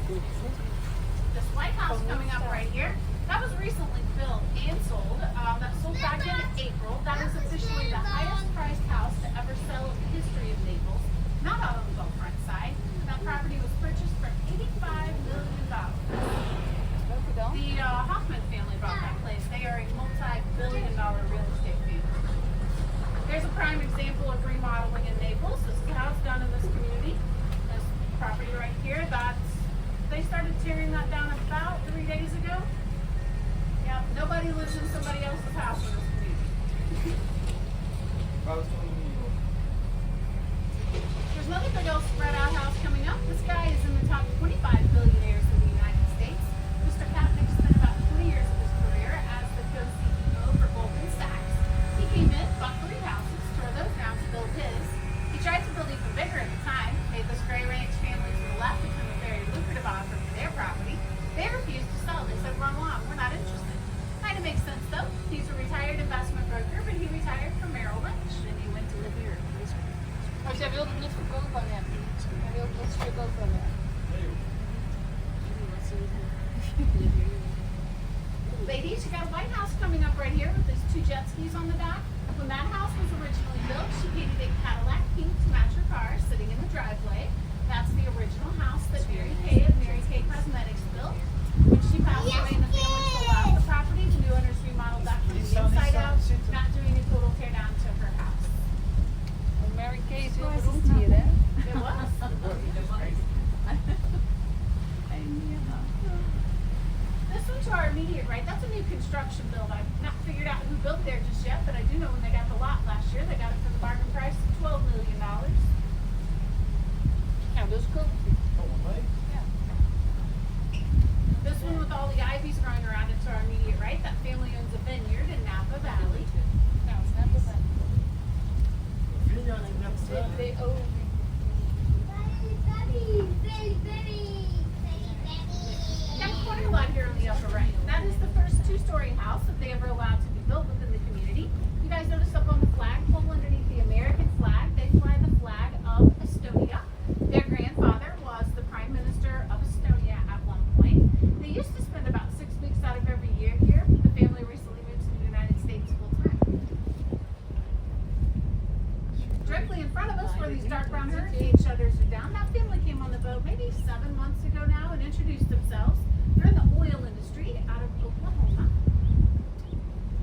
This White House coming up right here, that was recently built and sold. That sold back in April. That is officially the highest priced house to ever sell in the history of Naples. Not out on the Gulfront side. That property was purchased for $85 million. The Hoffman family bought that place. They are a multi-billion-dollar real estate family. Here's a prime example of remodeling in Naples. This is how it's done in this community. This property right here, they started tearing that down about 3 days ago. Yep, nobody lives in somebody else's house in this community. There's another big old spread out house coming up. This guy is in the top 25 billionaires in the United States. Mr. Kapnick spent about 20 years of his career as the co-CEO for Goldman Sachs. He came in, bought 3 houses, tore those down to build his. He tried to build even bigger at the time, made this Gray Ranch family to the left become a very lucrative offer for their property. They refused to sell. They said, run along, we're not interested. Kind of makes sense though. He's a retired investment broker, but he retired from Merrill Lynch and he went to live here. Maar zij wilde het niet verkopen aan hem. Hij wilde dat stuk ook wel weg. Ladies, you got a White House coming up right here with these 2 jet skis on the dock. When that house was originally built, she painted a Cadillac pink to match her car sitting in the driveway. That's the original house that Mary Kay of Mary Kay Cosmetics built. When she passed away and the family sold out the property, the new owners remodeled that from the inside out, not doing a total tear down to her house. Mary Kay is heel beroemd hier, hè? It was. This one to our immediate right, that's a new construction build. I've not figured out who built there just yet, but I do know when they got the lot last year, they got it for the bargain price of $12 million. Ja, dus koop. This one with all the ivies growing around it to our immediate right, that family owns a vineyard in Napa Valley. Nou, snap het dan. They own. Got a corner lot here on the upper right. That is the first 2-story house that they ever allowed to be built within the community. You guys notice up on the flagpole underneath the American flag, they fly the flag of Estonia. Their grandfather was the Prime Minister of Estonia at one point. They used to spend about 6 weeks out of every year here, but the family recently moved to the United States full time. Directly in front of us where these dark brown hurricane shutters are down, that family came on the boat maybe 7 months ago now and introduced themselves. They're in the oil industry out of Oklahoma.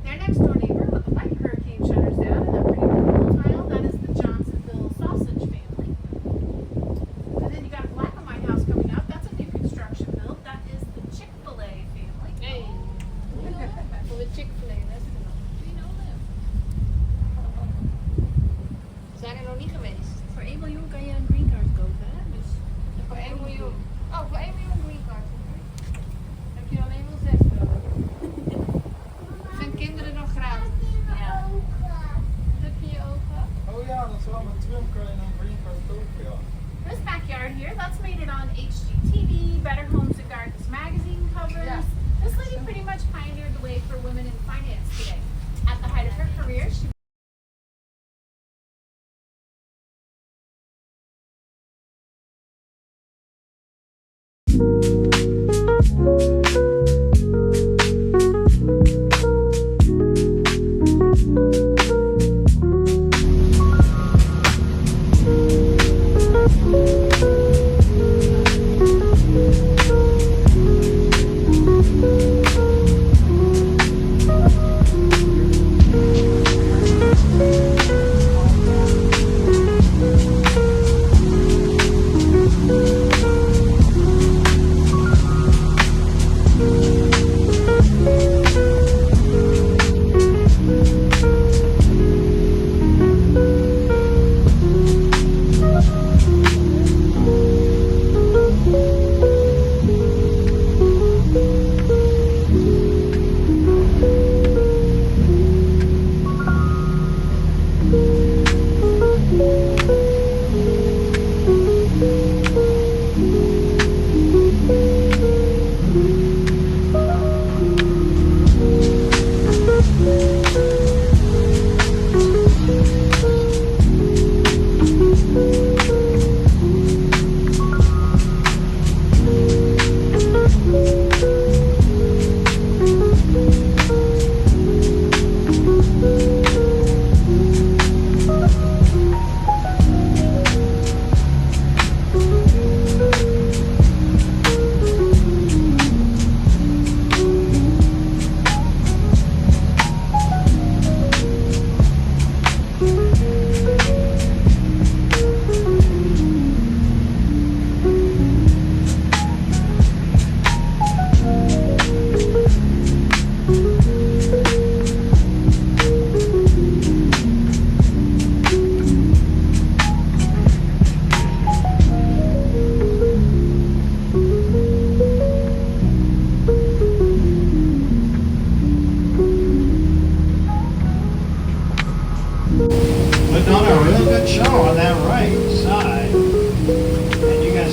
Their next door neighbor with the white hurricane shutters down and that pretty purple tile, that is the Johnsonville sausage family. And then you got a black and white house coming up. That's a new construction build. That is the Chick-fil-A family. Hey. Voor de Chick-fil-A restaurant. Do you know them? Zijn er nog niet geweest. Voor 1 miljoen kan je een green card kopen, hè? Dus Voor 1 miljoen. Oh, voor 1 miljoen green card. Heb je alleen wel 6 nodig. Zijn kinderen nog gratis? ja. Heb je je ogen? Oh ja, dat is wel met Trump kan je een green card kopen, ja. This backyard here, that's made it on HGTV, Better Homes and Gardens magazine covers. Yeah. This lady pretty much pioneered the way for women in finance today. At the height of her career, she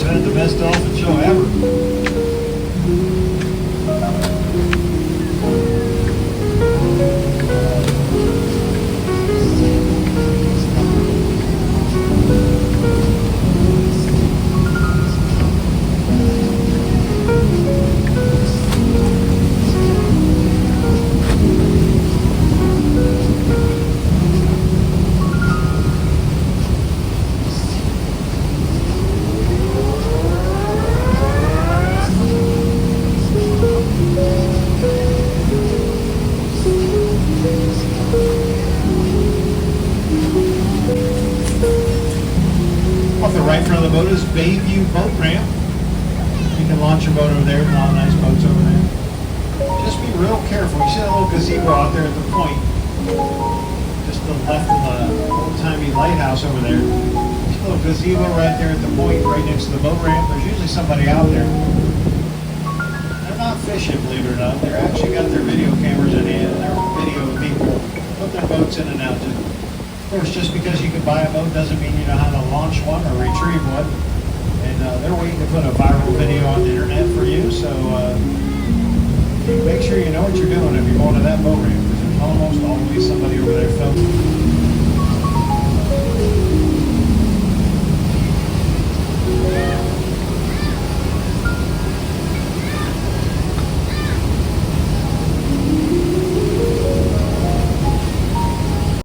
considered the best dolphin show ever. Off the right front of the boat is Bayview Boat Ramp. You can launch your boat over there. A lot of nice boats over there. Just be real careful. You see that little gazebo out there at the point, just to the left of the old-timey lighthouse over there. There's a little gazebo right there at the point, right next to the boat ramp. There's usually somebody out there. They're not fishing, believe it or not. They're actually got their video cameras in hand. They're videoing people put their boats in and out. Of course, just because you can buy a boat doesn't mean you know how to launch one or retrieve one. And they're waiting to put a viral video on the internet for you. So make sure you know what you're doing if you're going to that boat ramp, because there's almost always somebody over there filming.